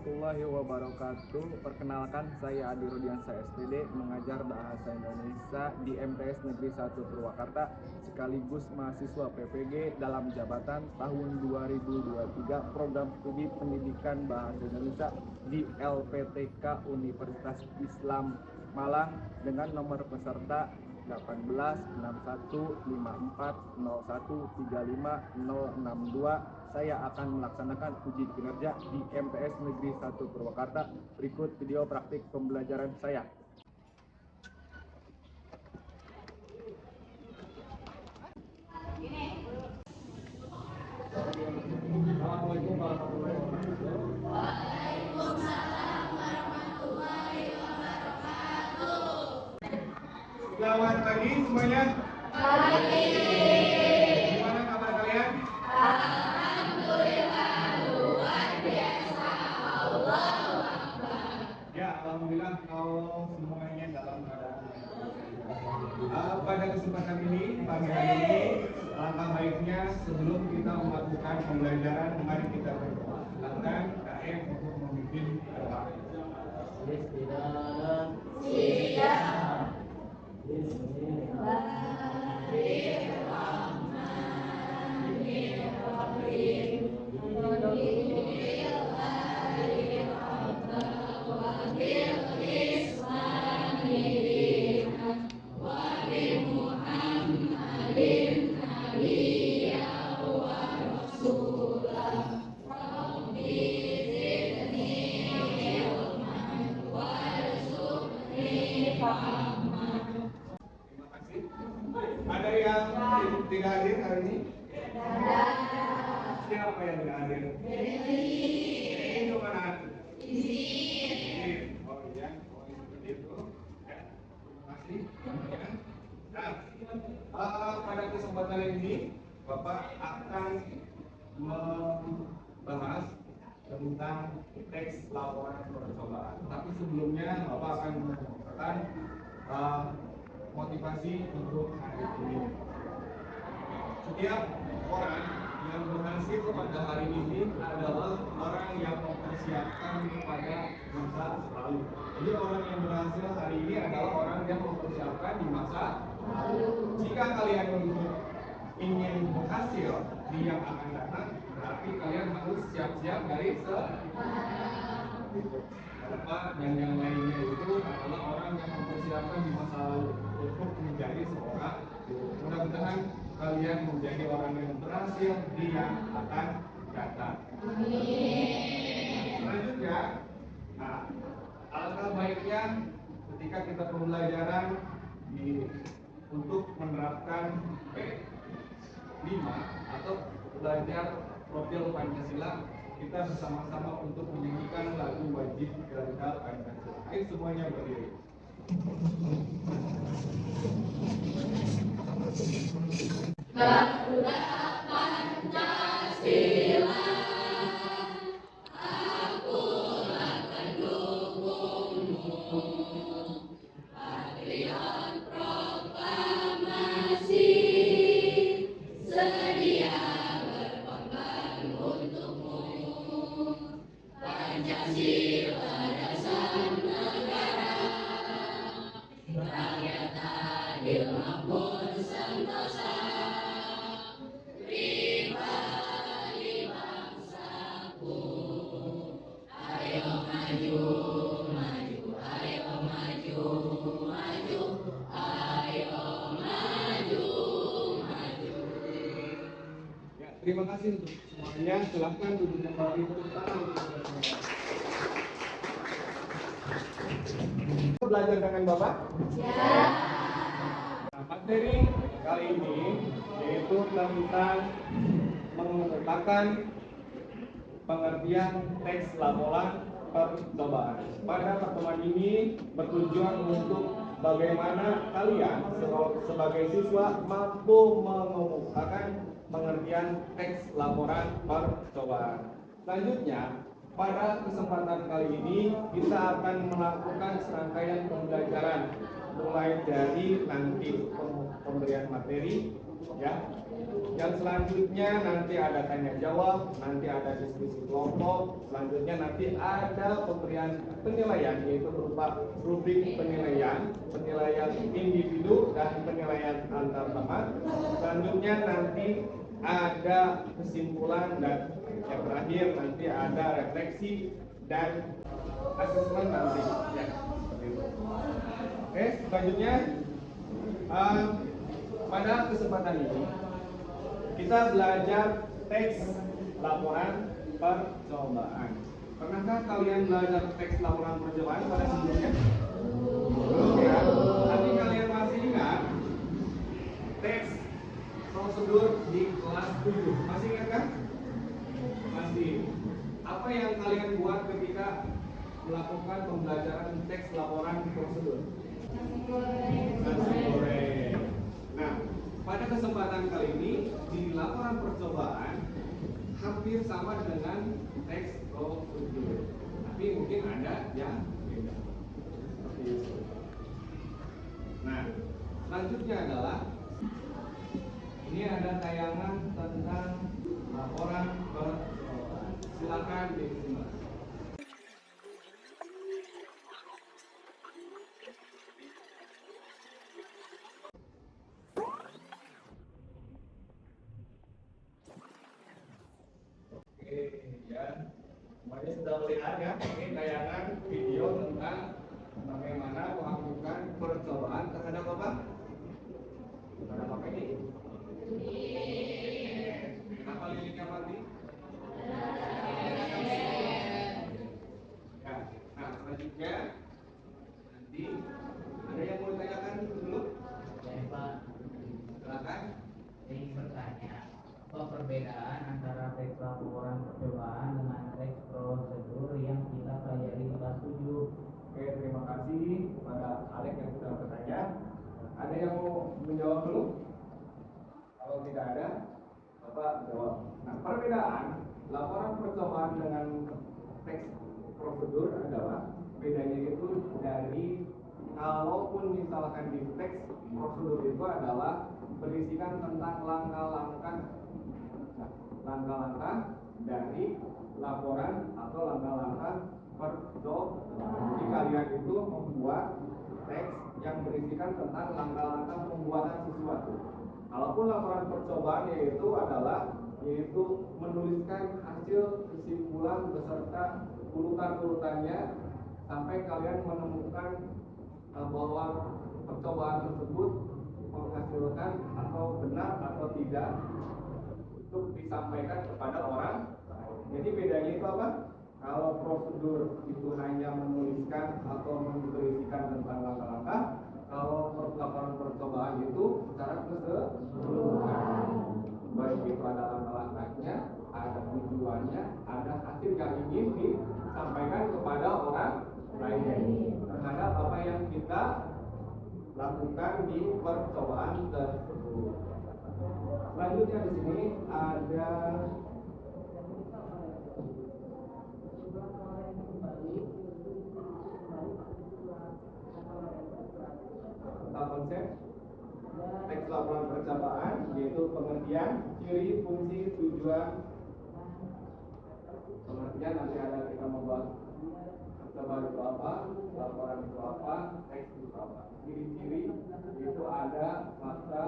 warahmatullahi wabarakatuh. Perkenalkan, saya Adi Rudiansa SPD, mengajar bahasa Indonesia di MTS Negeri 1 Purwakarta, sekaligus mahasiswa PPG dalam jabatan tahun 2023 Program Studi Pendidikan Bahasa Indonesia di LPTK Universitas Islam Malang dengan nomor peserta 18 61 54 01 35 062. Saya akan melaksanakan uji kinerja di MTS Negeri 1 Purwakarta. Berikut video praktik pembelajaran saya. Assalamualaikum warahmatullahi wabarakatuh. Waalaikumsalam warahmatullahi wabarakatuh. Selamat pagi semuanya. Pagi. Gimana kabar kalian? Alhamdulillah luar biasa. Allahu Akbar. Ya, alhamdulillah kalau semuanya dalam keadaan pada kesempatan ini, pagi hari ini, langkah baiknya sebelum kita melakukan pembelajaran, mari kita berdoa. Silakan KM untuk memimpin doa. Siap. Terima kasih. Ada yang tidak hadir hari ini? Siapa yang tidak hadir? Ini mana? Oh iya, oh seperti itu. Ya, terima kasih. Ya. Nah, pada kesempatan ini Bapak akan membahas tentang teks laporan percobaan. Tapi sebelumnya Bapak akan menyampaikan motivasi untuk hari ini. Setiap orang yang berhasil pada hari ini adalah orang yang mempersiapkan pada masa lalu. Jadi orang yang berhasil hari ini adalah orang yang mempersiapkan di masa lalu. Jika kalian ingin berhasil di yang akan datang, berarti kalian harus siap-siap dari Bapak dan yang lainnya itu adalah orang yang mempersiapkan di masa lalu untuk menjadi seorang guru. Mudah-mudahan kalian menjadi orang yang berhasil di yang akan datang. Selanjutnya, alangkah baiknya ketika kita pembelajaran untuk menerapkan P5 atau belajar profil Pancasila, kita bersama-sama untuk menyanyikan lagu wajib garuda Pancasila. Ayo semuanya berdiri. Garuda Pancasila, akulah pendukungmu. Patriot proklamasi, sedia berkorban untukmu. Pancasila dasar negara, rakyat adil makmur sentosa, pribadi bangsaku. Ayo maju, maju, ayo maju, maju, ayo maju, maju. Ya, terima kasih untuk semuanya. Silahkan duduk kembali, tepuk tangan untuk saudara semua. Belajar dengan Bapak? Ya. Nah, materi kali ini yaitu tentang mengumpulkan pengertian teks laporan percobaan. Pada pertemuan ini bertujuan untuk bagaimana kalian sebagai siswa mampu mengemukakan pengertian teks laporan percobaan. Selanjutnya, pada kesempatan kali ini kita akan melakukan serangkaian pembelajaran mulai dari nanti pemberian materi Ya. Yang selanjutnya nanti ada tanya jawab, nanti ada diskusi kelompok, selanjutnya nanti ada pemberian penilaian yaitu berupa rubrik penilaian, penilaian individu dan penilaian antar teman. Selanjutnya nanti ada kesimpulan dan yang terakhir nanti ada refleksi dan asesmen nanti. Ya, seperti itu. Oke, selanjutnya pada kesempatan ini kita belajar teks laporan percobaan. Pernahkah kalian belajar teks laporan percobaan pada sebelumnya? Belum ya? Tapi kalian masih ingat teks prosedur di kelas 7? Masih ingat kan? Masih. Apa yang kalian buat ketika melakukan pembelajaran teks laporan prosedur? Nasi goreng. Nah, pada kesempatan kali ini di laporan percobaan hampir sama dengan teks prosedur, tapi mungkin ada yang beda. Seperti itu. Nah, selanjutnya adalah ini ada tayangan tentang laporan percobaan. Silakan disimak. Ya, semuanya sudah melihat ya, ini tayangan video tentang bagaimana melakukan percobaan terhadap apa? Terhadap apa ini? Kenapa liliknya mati? Ya, nah selanjutnya nanti ada yang mau ditanyakan dulu? Ya, Pak. Silakan. Ingin bertanya, apa perbedaan antara teks laporan percobaan dengan teks prosedur yang kita pelajari di kelas 7? Oke, terima kasih kepada Alex yang sudah bertanya. Ada yang mau menjawab dulu? Kalau tidak ada, Bapak jawab. Nah, perbedaan laporan percobaan dengan teks prosedur adalah bedanya itu dari kalaupun misalkan di teks prosedur itu adalah berisikan tentang langkah-langkah dari laporan atau langkah-langkah percobaan. Jadi kalian itu membuat teks yang berisikan tentang langkah-langkah pembuatan sesuatu. Kalaupun laporan percobaan yaitu menuliskan hasil kesimpulan beserta urutan-urutannya sampai kalian menemukan bahwa percobaan tersebut menghasilkan atau benar atau tidak untuk disampaikan kepada orang. Jadi bedanya itu apa? Kalau prosedur itu hanya menuliskan atau memberisikan tentang langkah-langkah, kalau laporan percobaan itu secara keseluruhan, baik itu ada langkah-langkahnya, ada tujuannya, ada hasil yang ingin disampaikan kepada orang lain terhadap apa yang kita lakukan di percobaan tersebut. Selanjutnya di sini ada tentang konsep teks laporan percobaan, yaitu pengertian, ciri, fungsi, tujuan. Pengertian nanti ada kita membahas percobaan itu apa, laporan itu apa, teks itu apa. Ciri-ciri itu ada fakta,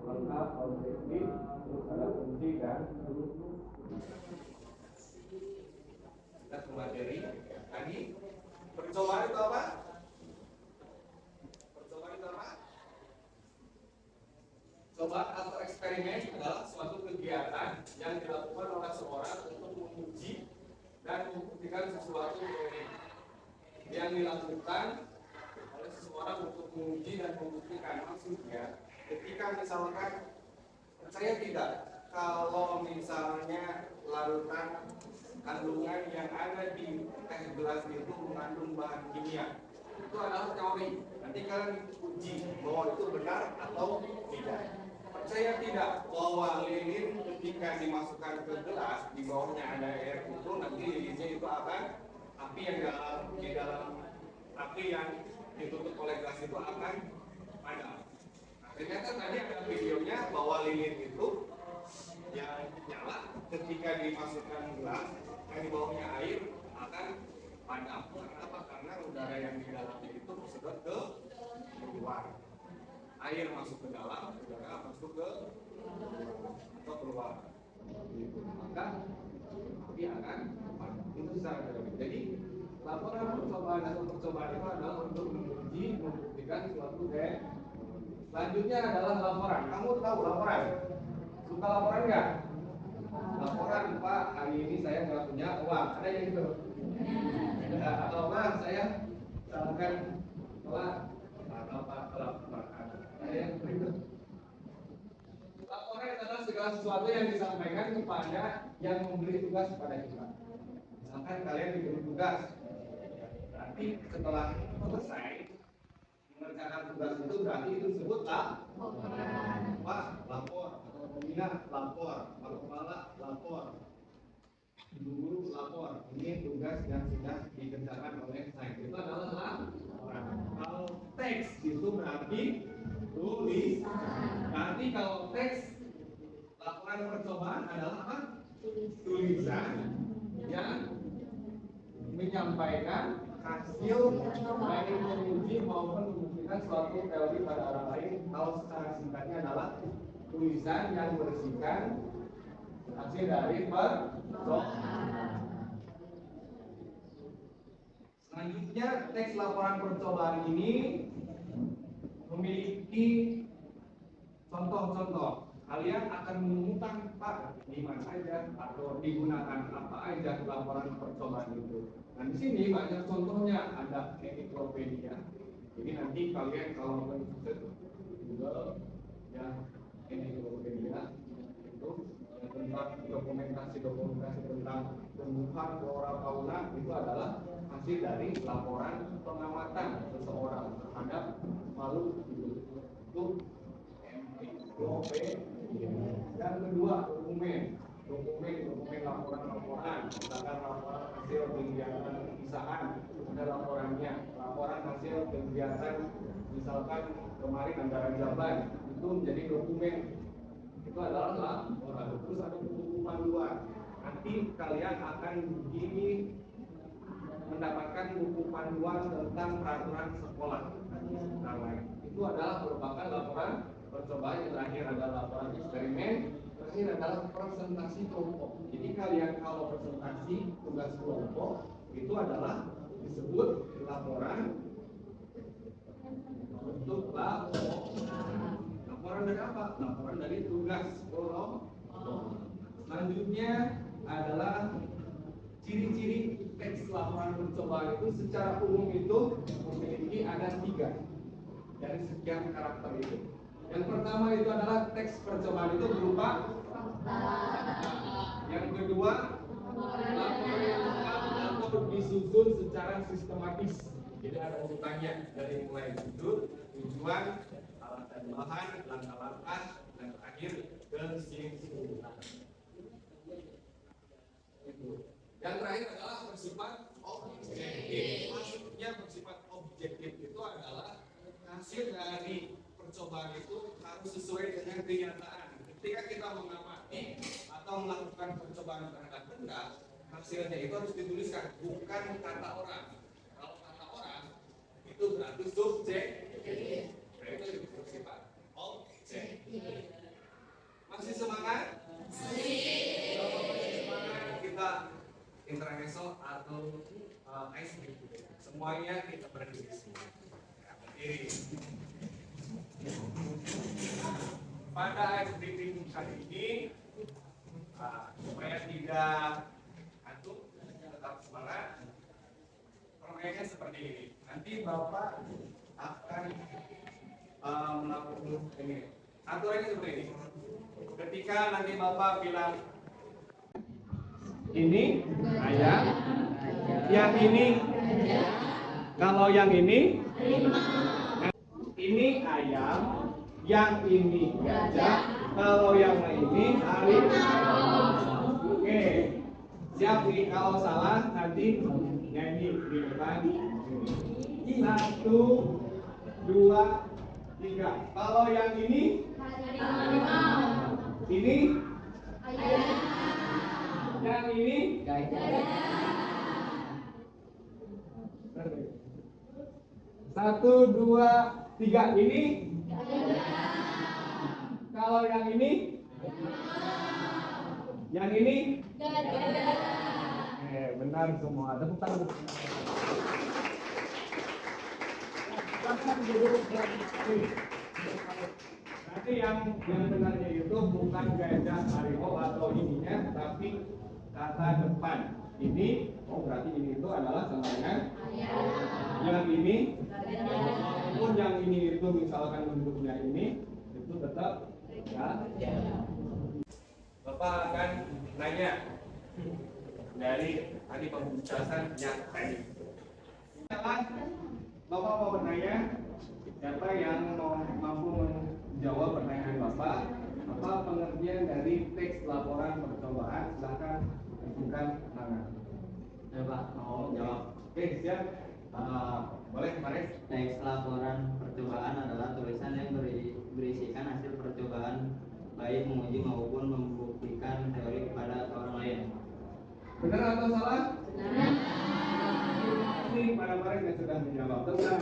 lengkap, objektif, terus ada fungsi dan kita ke materi. Tadi percobaan itu apa? Percobaan itu apa? Cobaan atau eksperimen adalah suatu kegiatan yang dilakukan oleh seorang untuk menguji dan membuktikan sesuatu yang dilakukan oleh seseorang untuk menguji dan membuktikan. Maksudnya, ketika misalkan percaya tidak kalau misalnya larutan kandungan yang ada di teh gelas itu mengandung bahan kimia, itu adalah teori. Nanti kalian uji bahwa itu benar atau tidak. Percaya tidak bahwa lilin ketika dimasukkan ke gelas di bawahnya ada air itu, nanti lilinnya itu akan api yang di dalam api yang ditutup oleh gelas itu akan padam. Nah, Ternyata tadi ada videonya bahwa lilin itu yang nyala ketika dimasukkan gelas yang di bawahnya air akan padam. Karena apa? Karena udara yang di dalamnya itu tersedot ke luar. Air masuk ke dalam, udara masuk ke atau keluar. Maka dia akan padam. Itu secara teori. Jadi laporan percobaan atau percobaan itu adalah untuk menguji, membuktikan suatu Selanjutnya adalah laporan. Kamu tahu laporan? Suka laporan nggak? Laporan, Pak, hari ini saya nggak punya uang. Ada yang gitu? Atau Pak, saya misalkan telat atau Pak telat makan. Ada yang begitu? Laporan adalah segala sesuatu yang disampaikan kepada yang memberi tugas kepada kita. Misalkan kalian diberi tugas, berarti setelah selesai mengerjakan tugas itu berarti itu disebutlah Pak lapor, atau pembina lapor, Pak kepala lapor, ibu guru lapor. Ini tugas yang sudah dikerjakan oleh saya. Itu adalah laporan. Kalau teks itu berarti tulis. Nanti kalau teks laporan percobaan adalah apa? Tulisan yang menyampaikan hasil baik menguji maupun membuktikan suatu teori pada orang lain. Kalau secara singkatnya adalah tulisan yang berisikan hasil dari percobaan. Selanjutnya, teks laporan percobaan ini memiliki contoh-contoh. Kalian akan menemukan Pak di mana saja atau digunakan apa aja laporan percobaan itu. Nah di sini banyak contohnya, ada ensiklopedia. Jadi nanti kalian kalau men-search Google ya ensiklopedia itu tentang dokumentasi tentang tumbuhan flora fauna itu adalah hasil dari laporan pengamatan seseorang terhadap makhluk hidup. Itu ensiklopedia. Yang kedua, dokumen laporan, misalkan laporan hasil kegiatan perpisahan, ada laporannya, laporan hasil kegiatan misalkan kemarin antara jabat itu menjadi dokumen, itu adalah laporan. Terus ada buku panduan, nanti kalian akan mendapatkan buku panduan tentang peraturan sekolah dan lain. Itu adalah merupakan laporan percobaan. Yang terakhir adalah laporan eksperimen. Terakhir adalah presentasi kelompok. Jadi kalian kalau presentasi tugas kelompok itu adalah disebut laporan bentuk laporan dari apa? Laporan dari tugas kelompok. Selanjutnya adalah ciri-ciri teks laporan percobaan itu secara umum itu memiliki ada 3 dari sekian karakter itu. Yang pertama itu adalah teks percobaan itu berupa yang kedua laporan yang lengkap atau disusun secara sistematis. Jadi ada urutannya dari mulai judul, tujuan, alat dan bahan, langkah-langkah, dan terakhir kesimpulan. Yang terakhir adalah bersifat objektif. Maksudnya bersifat objektif itu adalah hasil dari percobaan itu harus sesuai dengan kenyataan. Ketika kita mengamati atau melakukan percobaan terhadap benda, hasilnya itu harus dituliskan, bukan kata orang. Kalau kata orang itu berarti subjektif. Berarti itu bersifat objektif. Masih semangat? Masih semangat. Kita intermezzo atau ice cream. Semuanya kita berdiri. Berdiri. Pada ice briefing kali ini, supaya tidak ngantuk, tetap semangat. Permainannya seperti ini. Nanti Bapak akan melakukan ini. Aturannya seperti ini. Ketika nanti Bapak bilang ini ayam, yang ini, kalau yang ini ayam, yang ini gajah, kalau yang ini harimau. Oke, siap nih, kalau salah nanti nyanyi di depan. 1, 2, 3. Kalau yang ini? Ini? Yang ini? 1, 2, 3. Ini? Kalau yang ini? Yang ini? Benar semua. Tepuk tangan. Nanti yang benarnya itu bukan gajah harimau atau ininya, tapi kata depan. Ini, berarti ini itu adalah sama dengan yang ini. Walaupun yang ini itu misalkan bentuknya ini, itu tetap ya. Bapak akan nanya dari tadi pembahasan yang tadi. Bapak mau bertanya, siapa yang mampu menjawab pertanyaan Bapak? Apa pengertian dari teks laporan percobaan? Silakan tunjukkan tangan. Ya Pak, mau jawab. Oke, siap. Boleh, Maris. Teks laporan percobaan adalah tulisan yang berisikan hasil percobaan, baik menguji maupun membuktikan teori kepada orang lain. Benar atau salah? Benar. Ini pada Maris yang sudah menjawab. Tenang.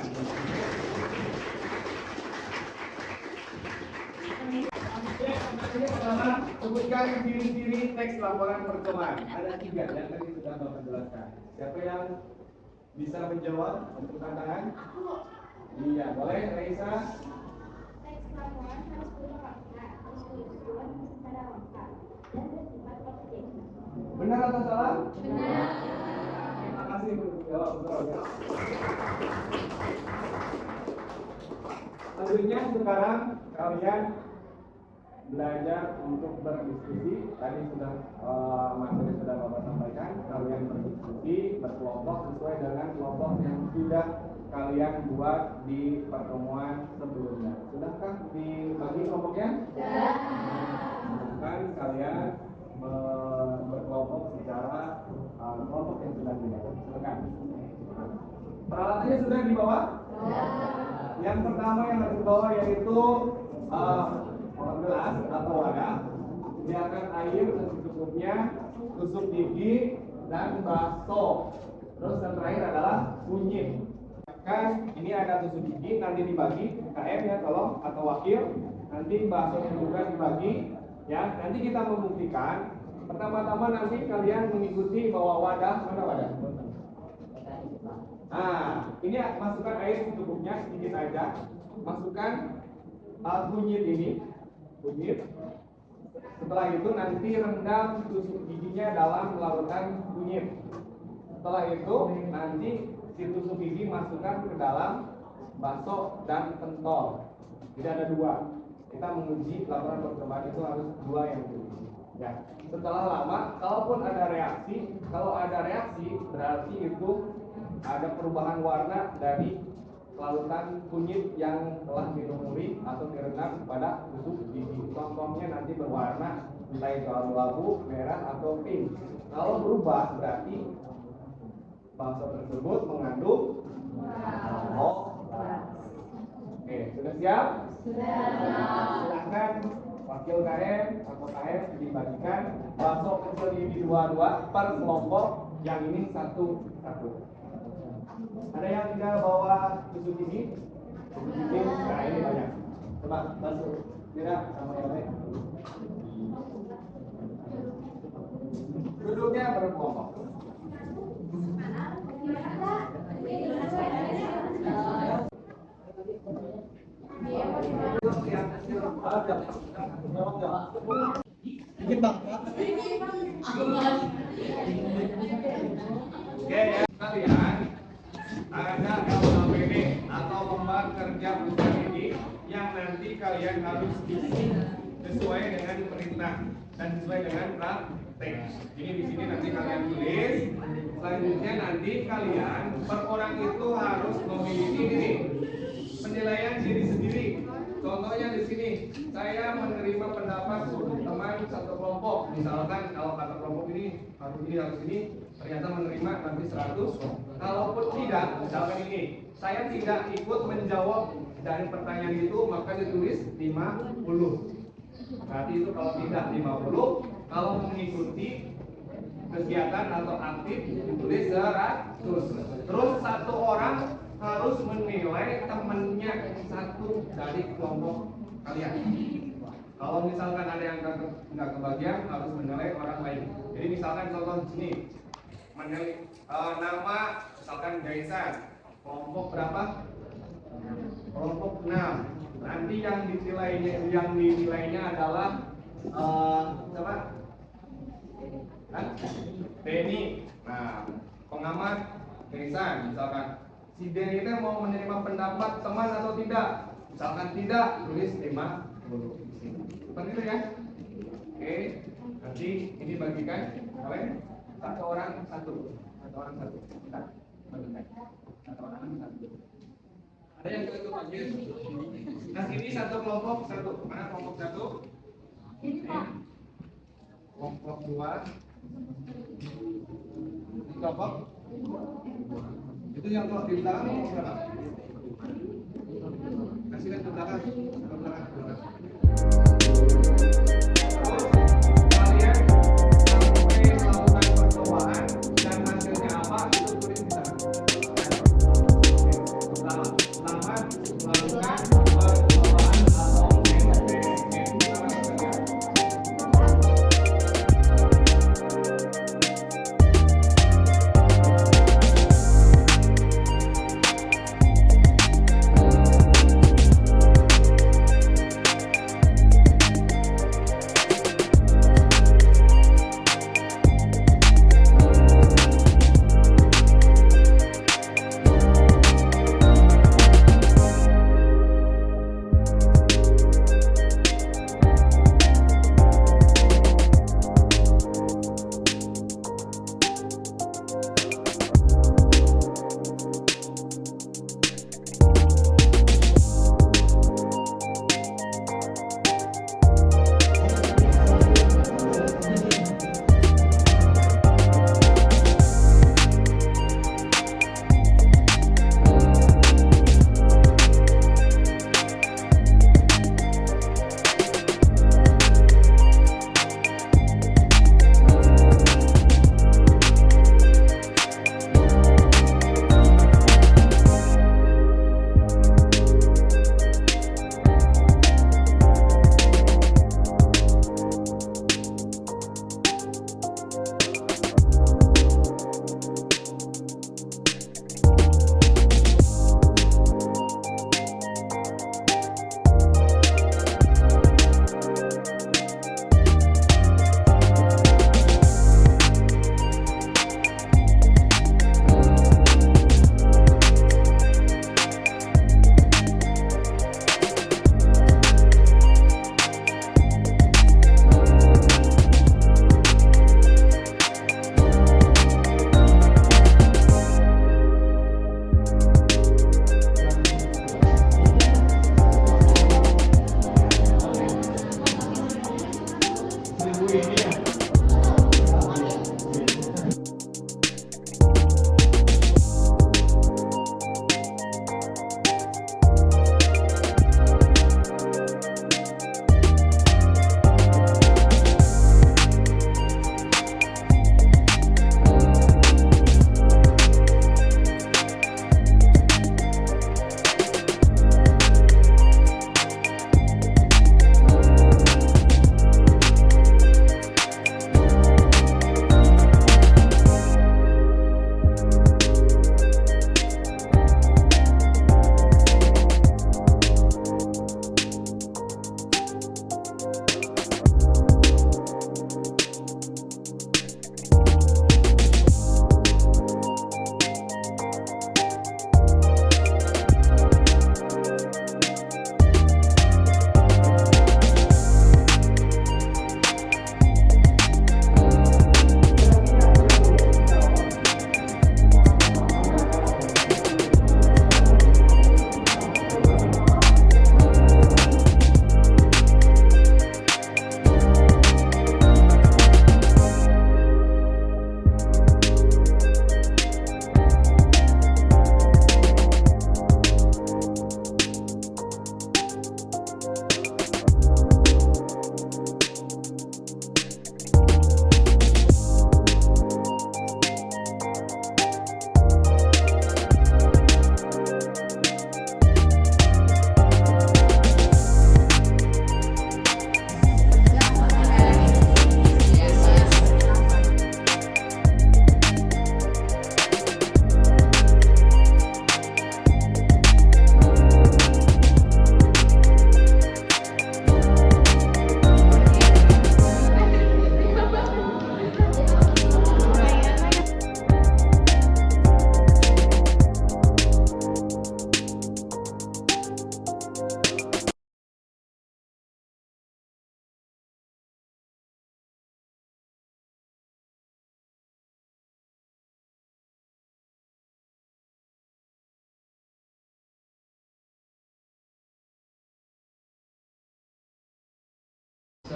Pertama, sebutkan ciri-ciri teks laporan percobaan. Ada 3 yang tadi sudah Bapak jelaskan. Siapa yang bisa menjawab untuk tantangan? Iya, boleh, Raisa. Teks laporan harus berlengkap, harus disusun secara lengkap dan bersifat konfidensial. Benar atau salah? Benar. Terima kasih untuk jawab betul ya. Selanjutnya sekarang kalian belajar untuk berdiskusi. Tadi sudah materi sudah Bapak sampaikan. Kalian berdiskusi berkelompok sesuai dengan kelompok yang sudah kalian buat di pertemuan sebelumnya. Sudahkah dibagi kelompoknya? Sudah. Kan kalian berkelompok secara kelompok yang sudah dibuat. Silakan. Peralatannya sudah dibawa? Yang pertama yang harus dibawa yaitu gelas atau wadah, sediakan air secukupnya, tusuk gigi dan bakso. Terus yang terakhir adalah kunyit. Kan ini ada tusuk gigi, nanti dibagi KM ya tolong atau wakil. Nanti baksonya juga dibagi. Ya, nanti kita membuktikan. Pertama-tama nanti kalian mengikuti bawa wadah, mana wadah? Nah, ini masukkan air secukupnya sedikit aja. Masukkan kunyit ini, kunyit. Setelah itu nanti rendam tusuk giginya dalam larutan kunyit. Setelah itu nanti si tusuk gigi masukkan ke dalam bakso dan pentol. Tidak ada 2. Kita menguji laporan percobaan itu harus 2 yang diuji. Ya. Setelah lama, kalaupun ada reaksi, kalau ada reaksi berarti itu ada perubahan warna dari larutan kunyit yang telah dilumuri atau direndam pada tusuk gigi. Contohnya nanti berwarna entah itu abu-abu, merah atau pink. Kalau berubah berarti bakso tersebut mengandung alkohol. Oke, sudah siap? Sudah. Silakan wakil KM atau KM dibagikan bakso kecil ini 2 per kelompok, yang ini 1. Ada yang tidak bawa tusuk gigi? Tusuk gigi, nah ini banyak. Coba bantu tidak sama yang lain. Duduknya berkelompok. Dikit bang. Oke ya, kalian ada LKPD atau lembar kerja usaha ini yang nanti kalian harus isi sesuai dengan perintah dan sesuai dengan praktek. Ini di sini nanti kalian tulis. Selanjutnya nanti kalian per orang itu harus memiliki ini penilaian diri sendiri. Contohnya di sini, saya menerima pendapat teman satu kelompok. Misalkan kalau kata kelompok ini harus ini, ternyata menerima nanti 100. Kalaupun tidak, misalkan ini, saya tidak ikut menjawab dari pertanyaan itu maka ditulis 50. Berarti itu kalau tidak 50, kalau mengikuti kegiatan atau aktif ditulis 100. Terus satu orang harus menilai temannya satu dari kelompok kalian. Kalau misalkan ada yang nggak kebagian harus menilai orang lain. Jadi misalkan contoh di sini menilai nama misalkan Jaisan, kelompok berapa? Kelompok 6. Nanti yang dinilainya adalah siapa? Denny. Nah, pengamat Jaisan misalkan si Denny itu mau menerima pendapat teman atau tidak? Misalkan tidak, tulis 50. Seperti itu ya. Oke, nanti ini bagikan kalian satu orang satu. Kita bagikan satu orang satu. Ada yang ke bagi? Nah, ini satu kelompok satu. Mana kelompok satu? Ini kelompok 2. Kelompok itu yang kelompok di belakang kelompok berapa? Kasihkan ke belakang. Kalian sampai melakukan percobaan dan hasilnya apa itu tulis di sana. Selamat melakukan percobaan atau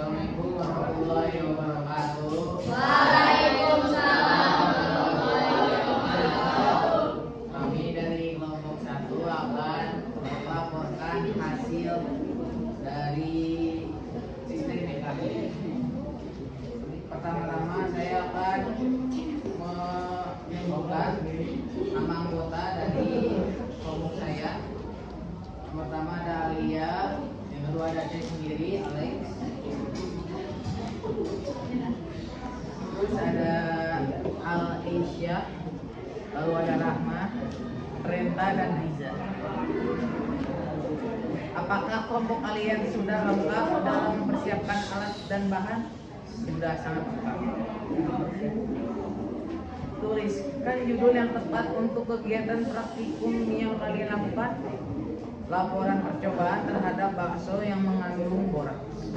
Assalamualaikum warahmatullahi wabarakatuh. Kami dari kelompok 1 akan melaporkan hasil dari sistem kami. Pertama-tama saya akan menyebutkan nama anggota dari kelompok saya. Yang pertama ada Alia, yang kedua ada saya sendiri, Alex. Terus ada Al Aisyah, lalu ada Rahma, Renta dan Riza. Apakah kelompok kalian sudah lengkap dalam mempersiapkan alat dan bahan? Sudah sangat lengkap. Tuliskan judul yang tepat untuk kegiatan praktikum yang kalian lakukan. Laporan percobaan terhadap bakso yang mengandung boraks.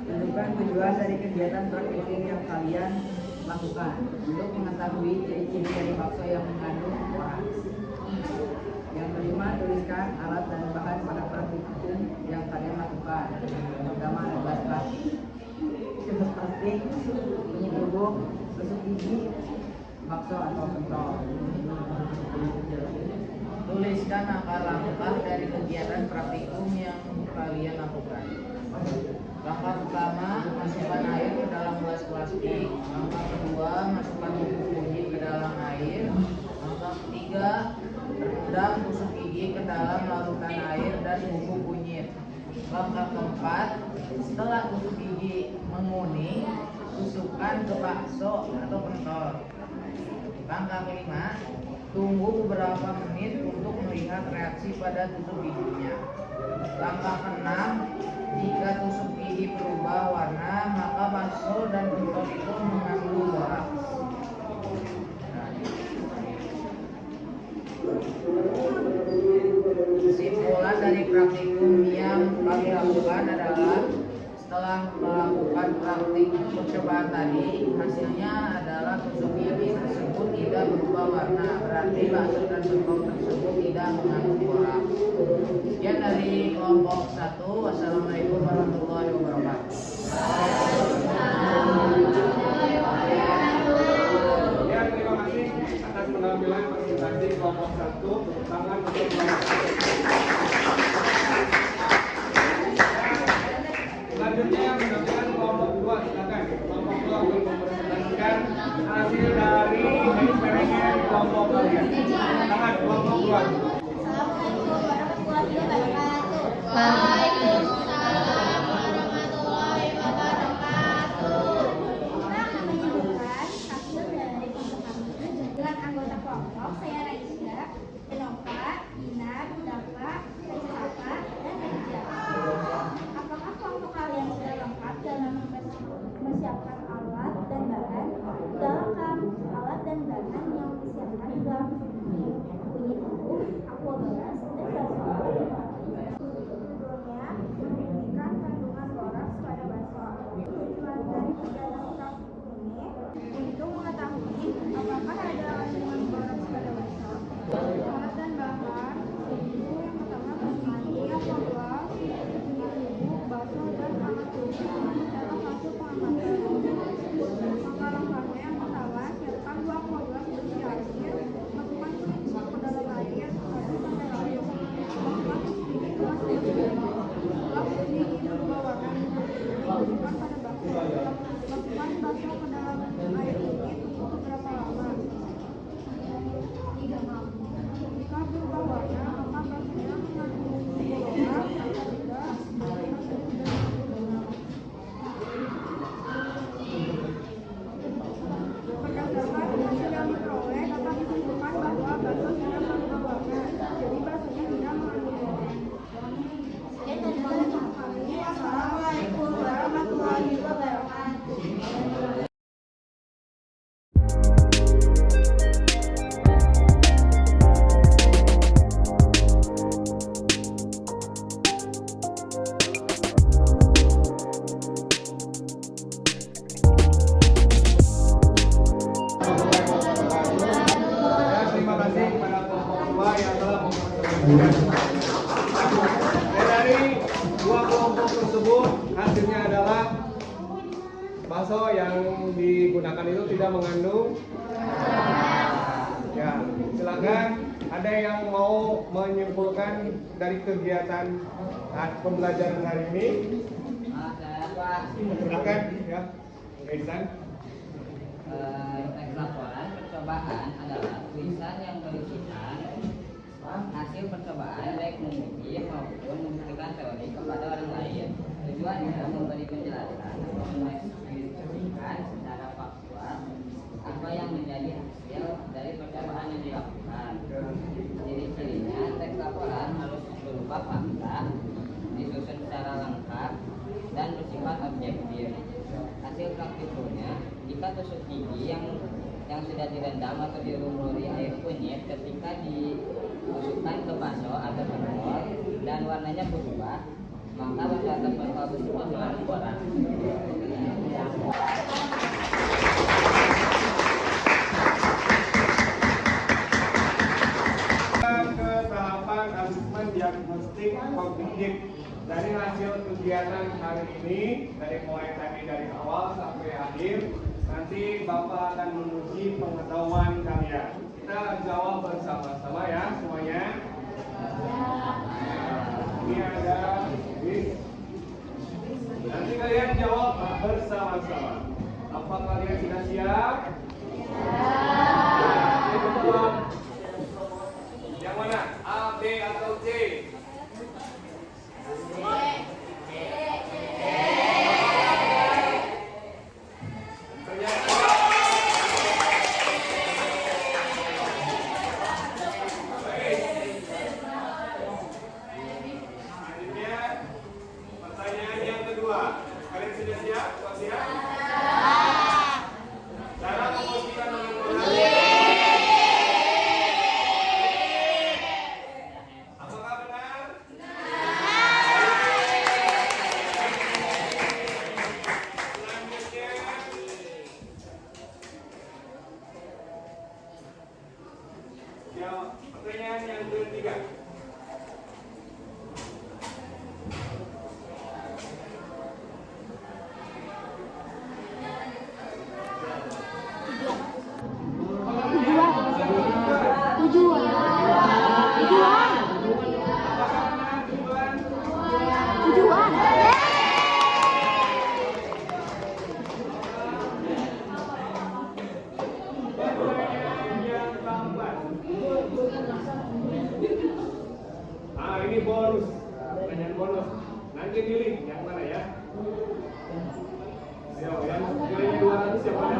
Tentukan tujuan dari kegiatan praktikum yang kalian lakukan untuk mengetahui ciri-ciri dari bakso yang mengandung boraks. Yang kelima, tuliskan alat dan bahan pada praktikum yang kalian lakukan. Pertama, ada gelas plastik, minyak bubuk, tusuk gigi, bakso atau pentol. Tuliskan langkah-langkah dari kegiatan praktikum yang kalian lakukan. Langkah pertama, masukkan air ke dalam gelas plastik. Langkah kedua, masukkan bubuk kunyit ke dalam air. Langkah ketiga, rendam tusuk gigi ke dalam larutan air dan bubuk kunyit. Langkah keempat, setelah tusuk gigi menguning, tusukkan ke bakso atau pentol. Langkah kelima, tunggu beberapa menit untuk melihat reaksi pada tusuk giginya. Langkah keenam, jika tusuk gigi berubah warna, maka bakso dan pentol itu mengandung boraks. Kesimpulan dari praktikum yang kami lakukan adalah setelah melakukan praktik percobaan tadi, hasilnya adalah tusuk gigi tersebut tidak berubah warna, berarti bakso dan pentol tersebut tidak mengandung boraks. Sekian dari kelompok 1. Wassalamualaikum warahmatullahi wabarakatuh. Ya, terima kasih atas penampilan presentasi kelompok 1. Tangan untuk kelompok. Selanjutnya penampilan kelompok 2. Silakan kelompok 2 untuk mempresentasikan hasil dari eksperimen kelompok kalian. Tangan kelompok 2. Assalamualaikum warahmatullahi wabarakatuh. Waalaikumsalam warahmatullahi wabarakatuh. Kita akan menyebutkan hasil dari kelompok kami dengan anggota kelompok saya Raisya, Denova, Dina, Dafa, Raisa, dan Raja. Apakah kelompok kalian sudah lengkap dalam mempersiapkan alat dan bahan? Sudah lengkap. Alat dan bahan yang disiapkan adalah kunyit bubuk, aqua beras, dan bakso. Judulnya membuktikan kandungan boraks pada bakso. Tujuan dari kegiatan praktik ini untuk mengetahui apakah ada kandungan boraks pada bakso. Alat dan bahan yaitu yang pertama mandi, aqua beras, kunyit bubuk, bakso, dan alat tulis dalam hasil pengamatan. Langkah-langkahnya yang pertama, siapkan 2 aqua beras berisi air, masukkan kunyit bubuk ke dalam air, aduk sampai larut. Masukkan tusuk gigi ke gelas plastik. Setelah tusuk gigi berubah warna masukkan pada bakso. Masukkan bakso ke dalam air dingin, tunggu beberapa lama. Jika berubah warna, maka baksonya mengandung boraks atau tidak. Berdasarkan hasil yang diperoleh dapat ditentukan bahwa bakso sudah berubah warna, jadi baksonya tidak mengandung boraks. Sekian dari kami. Assalamualaikum warahmatullahi wabarakatuh. Dari dua kelompok tersebut hasilnya adalah bakso yang digunakan itu tidak mengandung. Ya, silakan. Ada yang mau menyimpulkan dari kegiatan pembelajaran hari ini? Silakan ya, Ihsan. Teks laporan percobaan adalah tulisan yang berisikan hasil percobaan baik menguji maupun membuktikan teori kepada orang lain. Tujuannya memberi penjelasan atau mendefinisikan secara faktual apa yang menjadi hasil dari percobaan yang dilakukan. Ciri-cirinya teks laporan harus berupa fakta, disusun secara lengkap dan bersifat objektif. Hasil praktikumnya, jika tusuk gigi yang sudah direndam atau dilumuri air kunyit ketika ditusukkan ke bakso atau telur dan warnanya berubah, maka bakso atau telur tersebut mengandung borax. Ke tahapan asesmen diagnostik kognitif. Dari hasil kegiatan hari ini, dari mulai tadi dari awal sampai akhir, nanti Bapak akan menguji pengetahuan kalian. Kita jawab bersama-sama ya semuanya. Ini ada bis. Nanti kalian jawab bersama-sama. Apa kalian sudah siap? Siap. Yang mana? A, B atau C? Pertanyaan yang kedua, kalian sudah siap? Siap? Cara membuktikan apakah benar? Selanjutnya, pertanyaan yang ketiga. Ini bonus, pertanyaan bonus. Nanti pilih yang mana ya? Ayo, yang pilih 200 yang mana?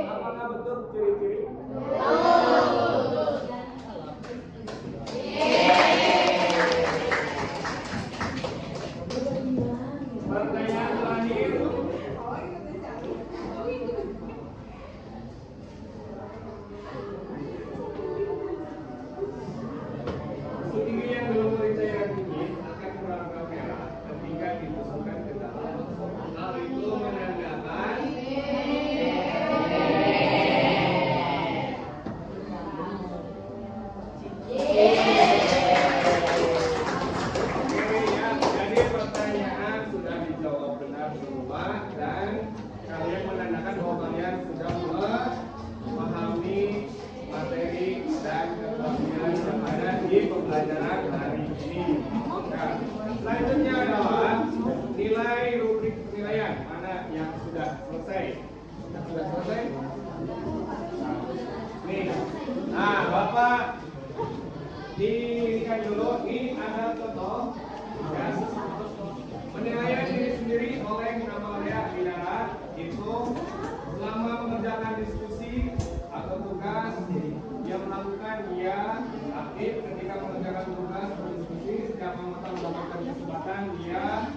Apakah betul ciri-ciri? pembelajaran hari ini. Nah, selanjutnya adalah nilai rubrik penilaian. Mana yang sudah selesai? Yang sudah selesai? Nih. Nah, Bapak dilihat dulu. Ini ada contoh. Ya. Penilaian diri sendiri oleh Amalia Bidara itu selama mengerjakan diskusi atau tugas yang melakukan dia aktif ketika mengerjakan tugas berdiskusi setiap anggota mendapatkan kesempatan dia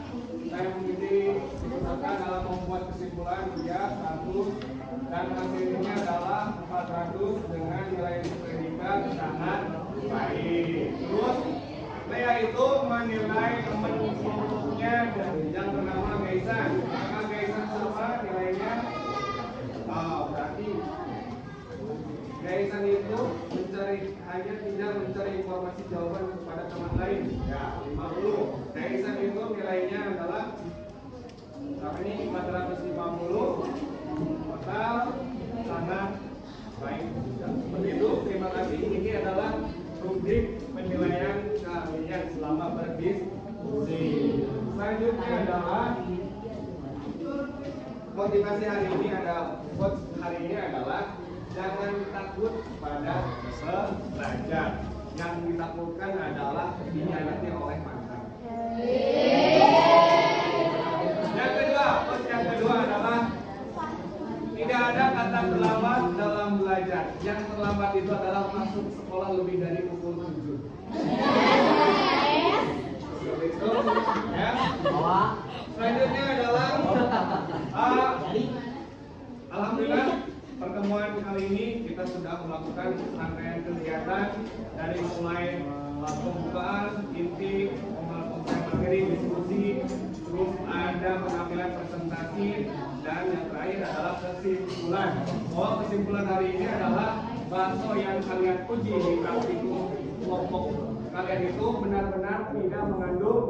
saya memilih peserta dalam membuat kesimpulan dia 100 dan hasilnya adalah 400 dengan nilai predikat sangat baik. Terus Lea itu menilai teman kelompoknya yang bernama Gaisan. Maka Gaisan sama nilainya berarti Gaisan itu hanya tidak mencari informasi jawaban kepada teman lain. Ya, 50. Gaisan itu nilainya adalah ini 450. Total sangat baik. Seperti itu. Terima kasih. Ini adalah rubrik penilaian kalian selama berdiskusi. Selanjutnya adalah motivasi hari ini adalah jangan takut pada belajar. Yang ditakutkan adalah dihadapi oleh mantan. Yang kedua adalah tidak ada kata terlambat dalam belajar. Yang terlambat itu adalah masuk sekolah lebih dari pukul 7. Itu, ya. Selanjutnya adalah alhamdulillah pertemuan kali ini kita sudah melakukan rangkaian kegiatan dari mulai pembukaan, inti, pemaparan materi, diskusi, terus ada penampilan presentasi, dan yang terakhir adalah kesimpulan. Kesimpulan hari ini adalah bakso yang kalian uji di praktikum kelompok kalian itu benar-benar tidak mengandung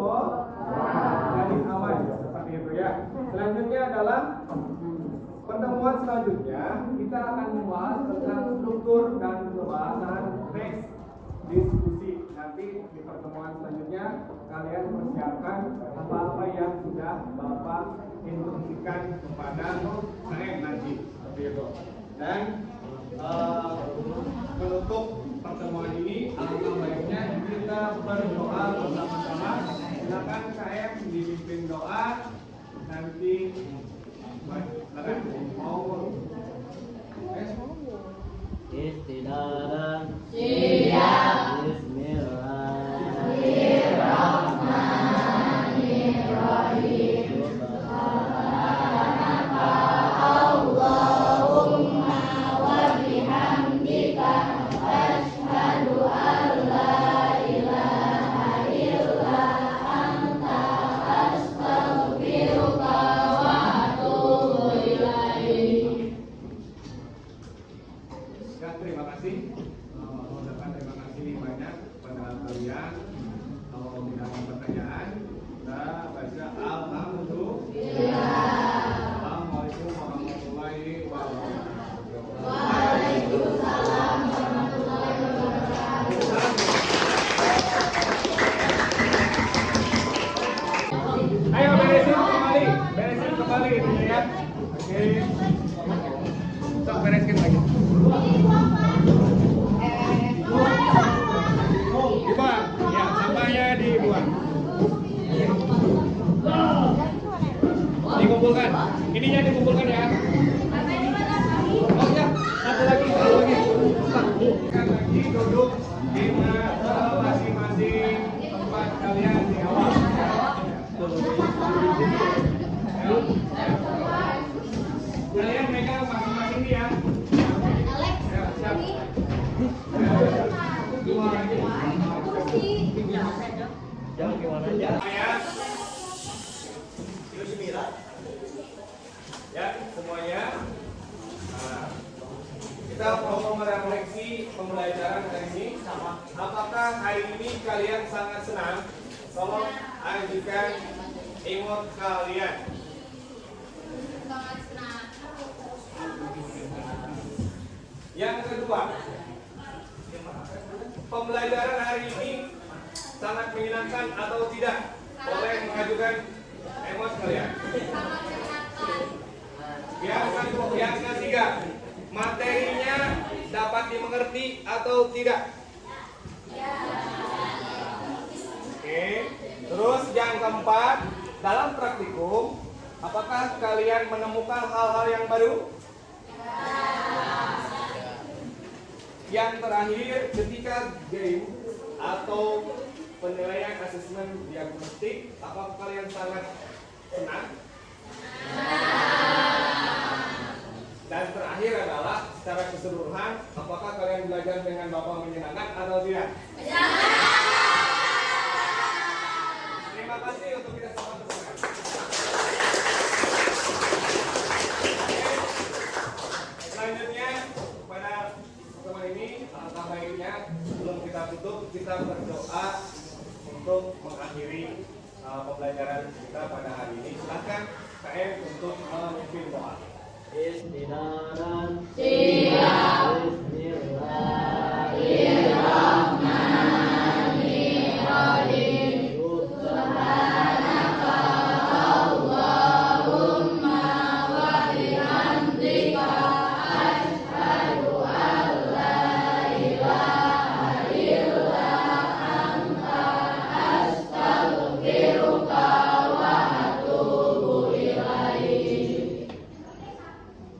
jadi aman seperti itu ya. Selanjutnya adalah pertemuan selanjutnya kita akan membahas tentang struktur dan pembahasan teks diskusi. Nanti di pertemuan selanjutnya kalian persiapkan apa-apa yang sudah Bapak instruksikan kepada saya nanti seperti itu. Dan menutup pertemuan ini alangkah baiknya kita berdoa bersama-sama. Silakan saya dipimpin doa nanti. Istidaran Siap. Bismillahirrahmanirrahim. Allahumma wa bihamdika asyhadu an la ilaha illa anta astaghfiruka wa atubu ilaik. Ya, terima kasih. Mengucapkan terima kasih banyak kepada kalian. Kalau tidak ada pertanyaan, kita baca alhamdulillah. Assalamualaikum warahmatullahi wabarakatuh. Waalaikumsalam warahmatullahi wabarakatuh. Ayo beresin kembali itu ya. Oke. Sok beresin lagi. Dibuang, ya sampahnya dibuang. Dikumpulkan, ininya dikumpulkan ya. Oh ya, satu lagi. Kan lagi duduk di masing-masing tempat kalian di awal. Kalian megang masing-masing ya. Ya, siap. Jangan gimana aja. Ya, semuanya. Nah, kita mau merefleksi pembelajaran hari ini. Apakah hari ini kalian sangat senang? Tolong ajukan emot kalian. Sangat senang. Yang kedua, pembelajaran hari ini sangat menyenangkan atau tidak? Boleh mengajukan emos kalian. Yang ketiga, materinya dapat dimengerti atau tidak? Oke. Terus yang keempat, dalam praktikum, apakah kalian menemukan hal-hal yang baru? Yang terakhir, ketika game atau penilaian asesmen diagnostik, apakah kalian sangat senang? Dan terakhir adalah secara keseluruhan, apakah kalian belajar dengan bapak menyenangkan atau tidak? Terima kasih untuk kita semua. Selanjutnya pada pertemuan ini, alangkah baiknya sebelum kita tutup, kita berdoa untuk mengakhiri pembelajaran kita pada hari ini. Silakan KM untuk memimpin doa.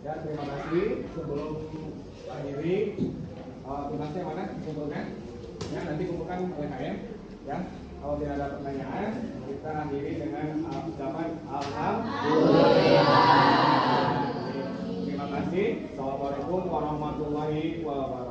Ya, terima kasih. Sebelum akhiri, tugasnya mana? Kumpulkan. Ya, nanti kumpulkan oleh KM. Ya, kalau tidak ada pertanyaan, kita akhiri dengan ucapan alhamdulillah. Terima kasih. Assalamualaikum warahmatullahi wabarakatuh.